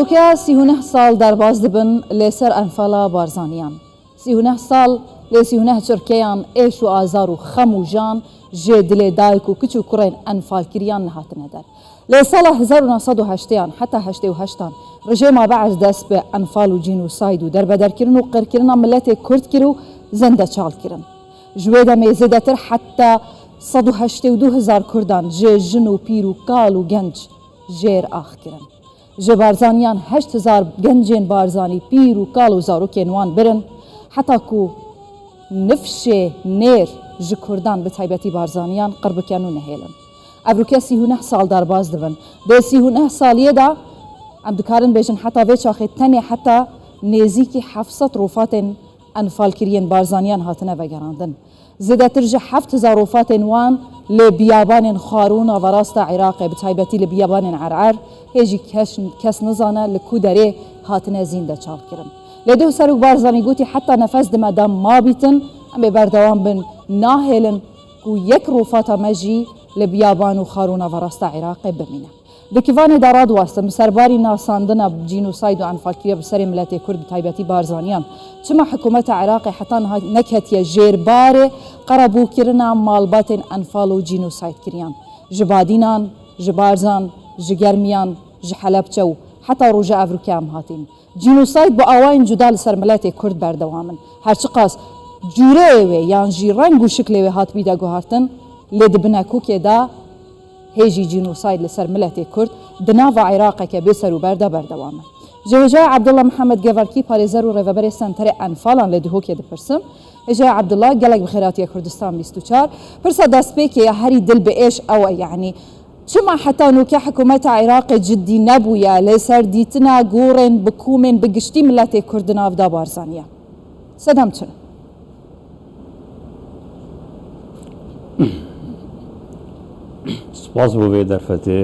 که 39 سال در باز دبن لسر انفالا بارزانیان 39 سال ل 39 ترکیان ایش و آزار و خم و جان جدل دایک و کچ و کرین انفال کریان نهاتنه در لسال 1908 حتی 88 رژیم بعد دست به انفال و جنوساید و در بدر کردن و قر کردن ملت کرد کرد زنده چال کردن جویده میزده تر حتی 182,000 کردان جن و پیر و کال و گنج جیر آخ کردن جه بارزانیان 8,000 گنجین بارزانی پیر و کال و زارو کنوان برن حتی که نفش نیر جه کردان به تایبتی بارزانیان قرب کنو نهیلن ابروکه 39 سال در باز دبن به 39 سالیه دا ام دکارن بیشن حتی وی چاخی تنی حتی نزیکی 700 روفات انفال کرین بارزانیان هاتنه وگراندن زیده ترجه 7,000 روفات وان لبیابان خارون و راست عراق بتایبتی لبیابان عرعر هیچی کس نزانه لکودره هاتنه زنده چال کرن لدو سرو بارزانی گوتی حتی نفس دمدام ما بیتن ام بردوام بن ناهلن کو یک روفات مجی لبیابان و خارون و راست عراق بمینه دکیوان داراد واسطه سرباری ناساندن جنوساید و انفالکیه بسر ملت کرد تایبتی بارزانیان چما حکومت عراق حتی نکهتی جیربار قربو کرنا مالبات انفال و جنوساید کریان جبادینان جبارزان جگرمیان جحلبچو حتی روجا افریقا هاتین جنوساید با آواین جدال سر ملت کرد بردوامن هرچی قاس جوره و یان جی رنگ و شکل و هات بیدا گوهارتن لدبنکو که دا هیجی جنوساید لسر ملت کرد دناو عراق که بسر و برده بردوامه جوجای عبدالله محمد گورکی پارێزەر و ڕێڤەبەری سنتەرێ ئەنفالان لە دهۆکێ دەپرسم هێژای عبدالله گەلێک بخێراتیە کوردستان 24 پرسە دەستپێکێ هەری دل بە ئێش ئەوە یعنی چما حتى نوکە حکوومەت عێراق جدی نەبووە لەسەر دیتنا گۆڕێن بکومێن بگشتی ملەتێ کورد ناودا بارزانیە سەدەم چن سپاس بۆ بێ دەرفەتێ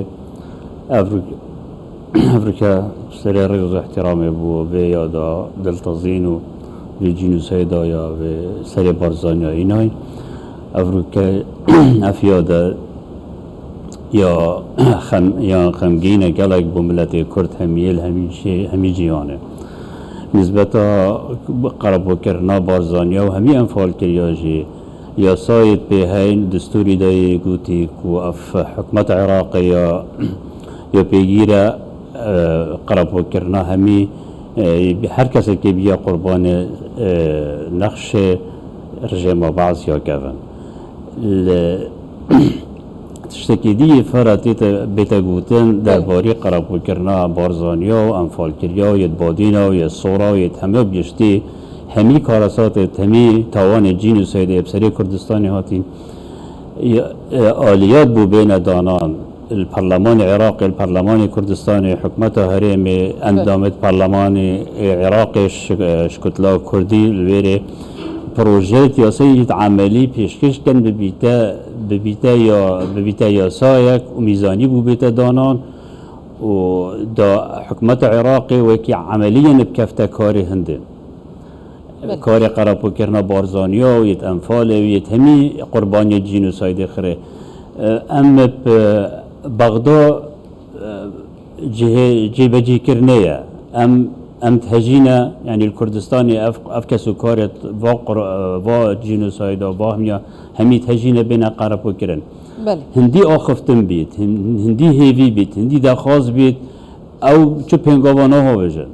ئەفریقا سەرێ ڕێز و احترامێ بووە بێ یادا دڵتەزین و بێ جینوسایدا یا بێ سەرێ بارزانیا ئینای ئەفریقا ئەفیادا یا خەمگینە گەڵێک بۆ ملەتێ کورد هەمیل هەمی جیوانێ نسبەتا قەرەبۆکردنا بارزانیا و هەمی ئەنفالکریاژی یاسایت پێ هەین دستوری دایە گوتی کو ئەف حکومەت عێراقیە یا پێگیرە قەرەبۆکردنا هەمی هەر کەسێکی بیە قوربانێ نەخشێ ڕژێمە بەعسیا کەڤن تشتێکی دی فەرە تێتە بێتە گوتن دەربارەی قەرەبۆکردنا بارزانیا و ئەنفالکریا و یەتبادینە و یەسۆڕا و یەت هەمە گشتی هەمی کارەساتێت هەمی تاوانێ جینوسایدە بسەرێ کوردستانی هاتین ئالیات بوو بێنە دانان البرلمان عراقي البرلمان كردستاني حكمته هريمي اندامت برلمان عراقي شكتلا كردي الويري بروجيت ياسية عملي بيشكش كان ببيتا ياسايك وميزاني بو بيتا دانان ودا حكمة عراقي وكي عمليا بكفتا كاري هندن كاري قرابو كرنا بارزانيا ويت انفالي ويت همي قرباني جينوسايد خري اما بغدا جيبجي كرنية ام تهجينا يعني الكردستاني افكسو كارت وا جينوسايدا واهميا همي تهجينا بين قرابو كرن هندي اخفتن بيت هندي هيفي بيت هندي داخاز بيت او چو پنگاوانا ها بجن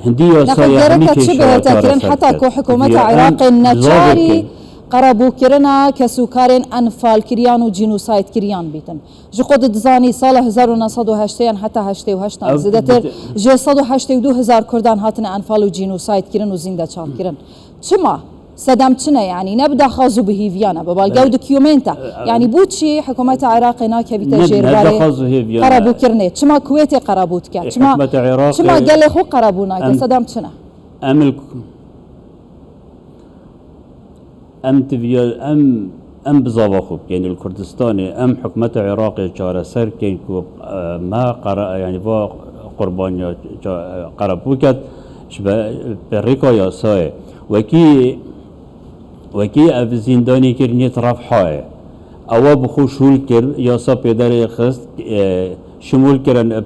هندي ياسايا همي كرن حتى كو حكومة عراق النجاري قربو كرنا كسوكارين انفال كريان و جنوسايد كريان بيتن جو خود دزاني سال 1908 حتى 88 زيادتر جو 182,000 كردان هاتن انفال و جنوسايد كرن و زنده چال كرن چما سدام چنه يعني نبدا خازو بهيفيانا ببالغاو دوكيومنتا يعني بوتشي حكومة عراق ناكي بتجير باري قربو كرني چما كويتي قربوت كا چما قال خو قربونا سدام چنه ام بزاوا خوب يعني الكردستاني ام حكومة عراقي جارة سر كين كو ما قرأ يعني با قربانيا قربوكت شبه بريكا ياساي وكي اف زنداني كرنيت رفحاي اوا بخو شول كر ياسا پدر خست شمول کرن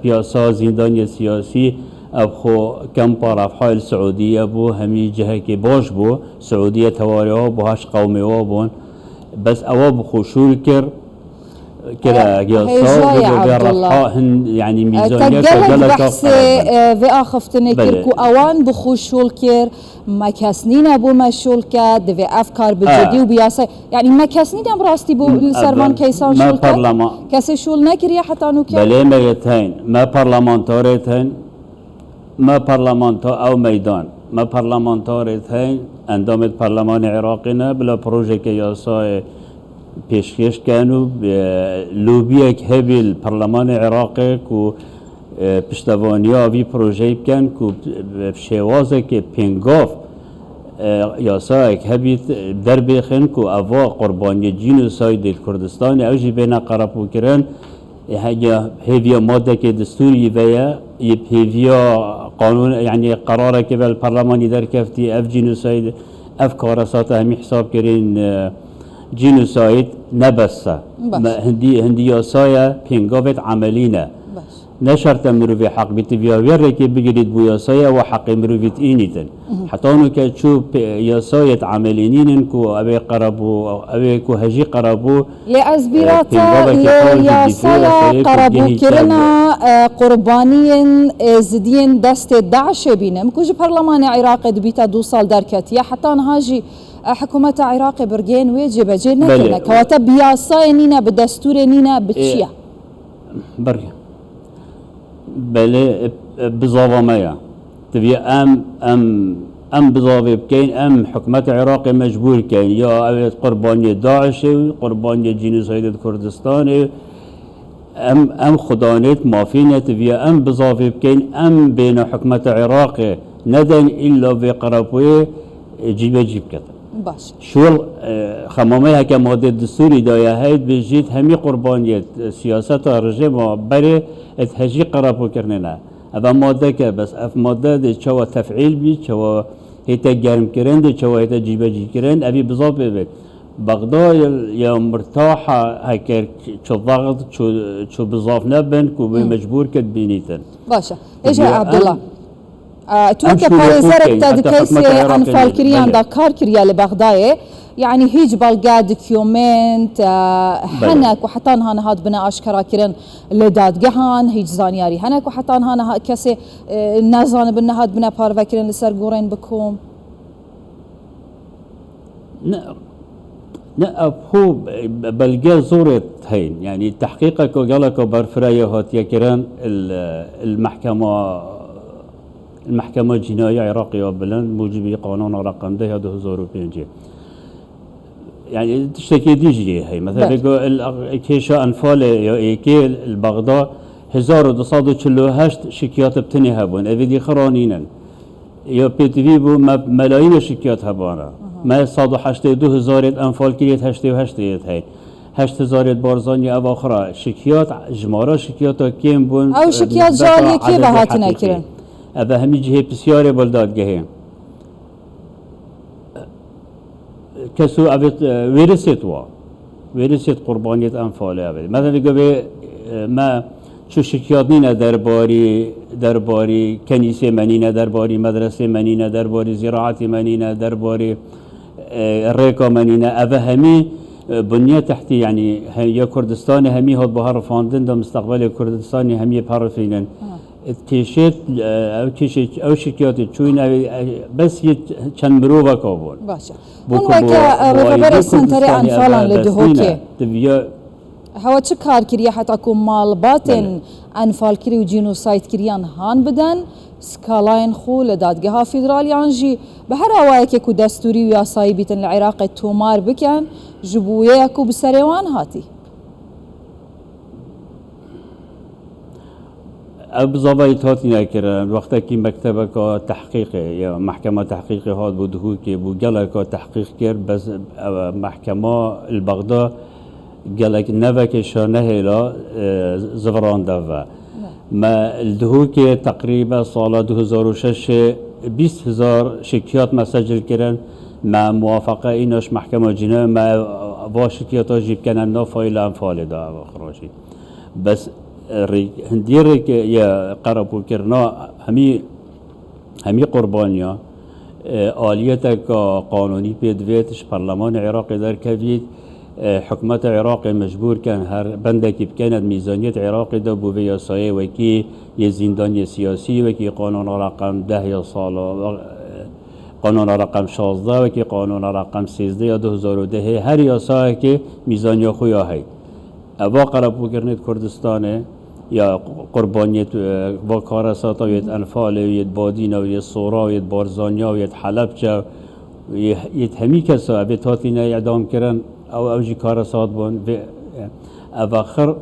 پیاسا زندانی سیاسی اب خو کم پار افحال سعودیه بو همی جهه که باش بو سعودیه تواری ها بو هاش قومی ها بون بس اوا بخوشول کر كده هيجا عبد الله يعني ميزانيه تقلت بحث في اخفتني كركو اوان بخوشول كير ما كاسنين ابو مشول كاد في افكار بجدي وبياسه يعني ما كاسنين براستي بو السرمان كيسان شول كاسي شول نكري حتى انو بله ما يتين ما برلمانتاريتين ما برلمانتا او ميدان ما برلمانتاريتين اندامت برلمان عراقنا بلا بروجي كياسه پیشکش کنو لوبیه که هبی البرلمان عراقی کو پشتوانی آوی پروژه بکن کو شوازه که پنگاف یاسا که هبی در بخن کو اوا قربانی جنوساید کردستان اوجی بین قرابو کرن هیویا ماده که دستوری ویا هیویا قانون يعني قراره که البرلمانی در کفتی اف جنوساید اف کارسات همی حساب کرین جنوسايد نبسه هندي ياسايا بينغوفت عملينا نشرت مروفي حق بتبيا ويركي بجريد بو ياسايا وحق مروفيت اينيتن حتى انو كتشوف ياسايا عملينين كو ابي قربو ابي كو هجي قربو لازبيراتا ياسايا قربو كرنا قربانيين زدين دست داعش بينم كوج برلمان عراقي دبيتا 2 سال دركتيا حتى هاجي حكومة عراقي برجين ويجب جينا كنا كواتب بياسا نينا بدستور نينا بتشيا برجع بله بزاوة مايا تبي ام بزاوة بكين ام حكومة عراقي مجبور كين يا قرباني داعش قرباني جنوسايد كردستان ام خدانيت مافينة تبي ام بزاوة بكين ام بين حكومة عراقي ندن الا بقربوه جيب كذا باش شو خمامه هكا ماده دستوري دايا هيد بجيت همي قربانية سياسة رجيم بري اتهجي قرابو كرننا هذا ماده كه بس اف ماده دي شو تفعيل بي شو هيتا جرم كرن دي شو هيتا جيب كرن ابي بزاف بيت بغداد يا مرتاحة هكا شو ضغط شو بزاف نبن كو مجبور كد بينيتن باشا ايش عبد الله توك بارزرك تدكيس انفال كريان دكار كريا لبغداد يعني هيج بلقا دوكيومنت هناك وحتى هنا هاد بنا اشكرا كرن لداد جهان هيج زانياري هناك وحتى هنا كسي نازان بنا هاد بنا بارفا كرن لسر قورين بكم لا هو بلقى زورت هين يعني تحقيقك وقالك برفرايه هات يكرن المحكمة الجنائية العراقية بلند موجب قانون رقم 2005 يعني تشتكي ديجي هي مثلا يقول كيشا انفال يا ايكي البغداد 1248 شكيات بتني هبون افيدي خرانينا يا بي تي في بو ملايين شكيات هبانا ما 182000 انفال كريت 88 هي 8000 بارزاني اواخرا شكيات جمارة شكيات كيم بون او شكيات جالية كيف هاتنا كرن هذا همي جهة بسيارة بلدات جهة كسو أبيت ورثت قربانية أنفال أبيت مثلا يقول ما شو شكياتنا درباري كنيسة منينة درباري مدرسة منينة درباري زراعة منينة درباري ريكا منينة هذا همي بنية تحتي يعني يا كردستان همي هاد بهار فاندن دا مستقبل كردستان همي بهار فينن كيشت او شكيات تشوين بس كان مروفا كابون باشا هناك رفبر سنتري انفالان لدهوكي هوا چه کار کریه حتی که مالباتن انفال کری و جینوساید کریان هان بدن سکالاین خو لدادگاه ها فیدرالیان جی به هر اوائه که که دستوری و یاسایی بیتن العراق تومار بکن جبویه که بسریوان هاتی بزاویت هاتی نکردن وقتی که مکتب تحقیق یا محکمه تحقیقی هات بود که بود گله که تحقیق کرد بس محکمه البغداد گله که نوک شانه هلا زفران دوا ما الدهو که تقریبا سال 2006 20,000 شکایت مسجل کردن مع موافقه اینش محکمه جنایی مع با شکایت ها جیب کنن نا فایل انفال دا خراشی بس هندی ریک یا قربو کرنا همی قربانیا آلیت کا قانونی پیدویتش پارلمان عراق در کوید حکومت عراق مجبور کن هر بنده که بکند میزانیت عراق دا بو یاسایه وکی یه زندانی سیاسی وکی قانون رقم 10 یا سال قانون رقم 16 وکی قانون رقم 13 یا 2010 هر یاسایه که میزانیت خویا هی اوا قربو کرنید کردستانه یا قربانیت با کارسات وید انفال وید بادین وید صورا وید بارزانیا وید حلبچه وید همی کسا وید هاتین اعدام کرن او جی کارسات بون او آخر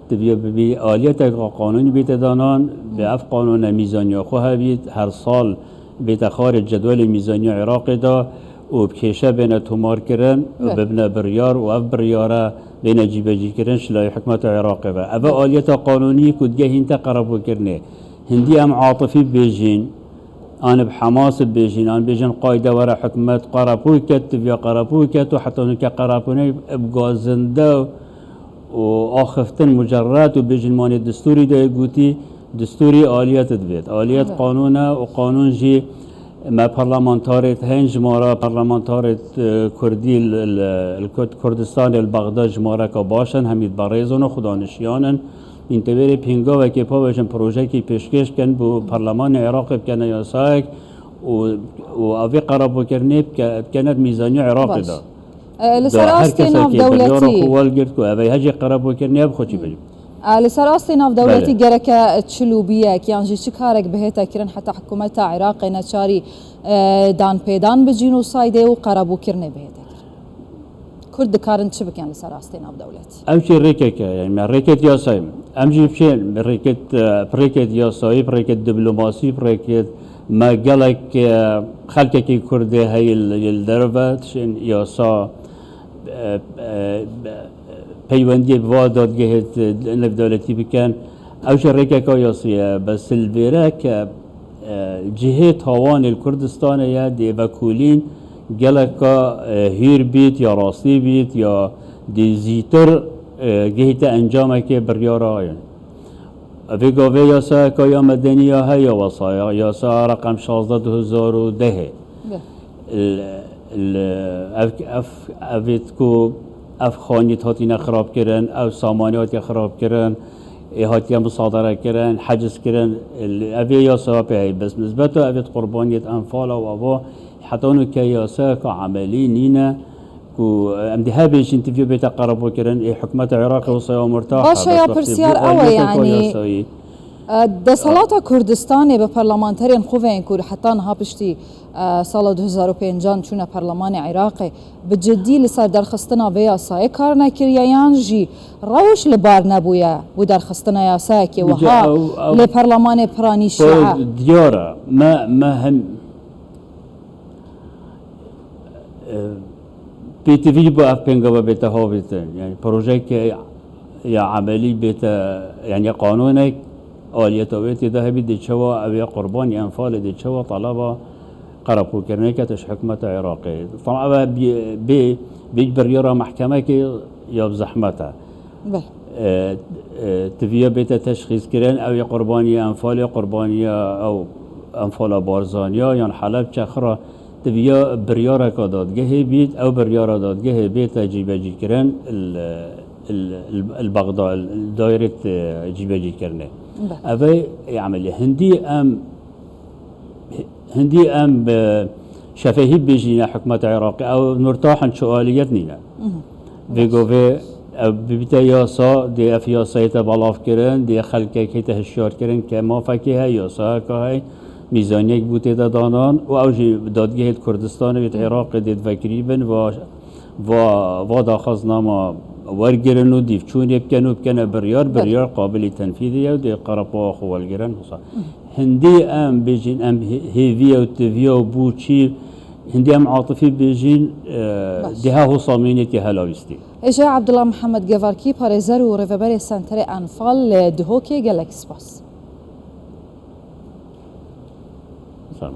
تبیه بی آلیت قانونی بیت دانان به اف قانون میزانیا خواه بید هر سال بیت خارج جدول میزانیا عراق دا و بکیشه بین تومار کرن و ببنه بریار و اف بریاره بین جیبجی کردن شلای حکمت عراق و اول آلیت قانونی کدگه هنتا قربو کرنه هندی هم عاطفی بیجین آن بحماس بیجین آن بیجین قایده ورا حکمت قربو کت یا قربو کت و حتی اونکه قربونه بگازنده و آخفتن مجرد و بیجین مانی دستوری ده گوتی دستوری آلیت دوید آلیت قانونه و قانون جی ما پارلمانتارت هنج مارا پارلمانتارت کردی کردستان البغداد جماره که باشن همید بارزون و خدانشیانن انتباری پینگا و که پاوشن پروژه که پیشکش کن بو پارلمان عراق بکنه یاساک و اوی قرار بکنه بکند میزانی عراق دا لسر آستین آف دولتی هر کسی که خوال گرد که اوی هجی قرار بکنه بخوچی بجیم لسر آستین آف دولتی گرک چلوبیه که یعنی چی کارک بهتا کرن حتی حکومت عراق نچاری دان پیدان بجینو سایده و قرابو کرنه بهتا کرد کارن چی بکن لسر آستین آف دولتی اوچی ریکه که یعنی من ریکت یاسایم امجی بچین ریکت یاسایی ریکت دیپلماسی ریکت ما گلک خلقه که کرده هی الدربت یاسا پیوندی بواد دادگهت نف دولتی بکن اوش ریکه که یاسیه بس الویره که جهه تاوان الکردستان یا دی وکولین گلکا هیر بیت یا راستی بیت یا دی زیتر گهیت انجامه که بریاره آین اوی گاوه یاسا که یا مدنی ها یا وصایا یاسا رقم 16/2010 اوید که اف خانیت هاتی خراب کردن او سامانیات خراب کردن هاتی مصادره کردن حجز کردن اوی یاسا به بس نسبت اوید قربانیت انفال و آوا حتی اونو که یاسا که عملی نینه که امدها بیش انتفیو بیتا قربو کردن حکمت عراق و صیا مرتاحه باشه یا پرسیار اوه یعنی دسالات کردستان به پارلمانترین خوبه این که حتی نها پشتی سال 2005 چون پارلمان عراق به جدی لسر درخستنا و یاسای کار نکریه یان جی روش لبار نبویه بو درخستنا یاسای که وها لپارلمان پرانی شیعه دیاره ما هم بیتوی با اف پنگا و بیتا ها بیتن یعنی پروژه که یا عملی بیتا یعنی قانونه آلیت اویتی ده بید چوا اوی قربانی انفال دی چوا طلبا قربو کرنه که تش حکمت عراقی طبعا بیج بریارا محکمه که یا بزحمته تفیه بیت تشخیص کرن اوی قربانی انفال قربانی او انفال بارزانیا یا حلب چخرا تفیه بریارا که دادگه بید او بریارا دادگه بید جیبجی کرن البغداد دایره جیبجی کرنه اوی عملی هندی ام شفاهی بيجينا حكومة عراقي او مرتاحا شواليت نينا بيقوفي ببيتا ياسا دي اف ياسايتا بلاف كرن دي خلقه كيتا هشيار كرن كما فاكيها ياسا كاهي ميزانيك بوتي دا دانان و اوجي دادگه كردستان بيت عراق ديت فكريبن و داخز ناما ورگرن و دیفچون بکنو بکنه بریار قابل تنفیذیه و دی قربا خوالگرن هندی ام بیجین ام هیوی و تیوی و بوچی هندي ام عاطفي بيجين دها هو صامينيتي هلاويستي اجا عبد الله محمد جافاركي باريزر و ريفبري سنتر انفال دهوكي جالكس باس سلام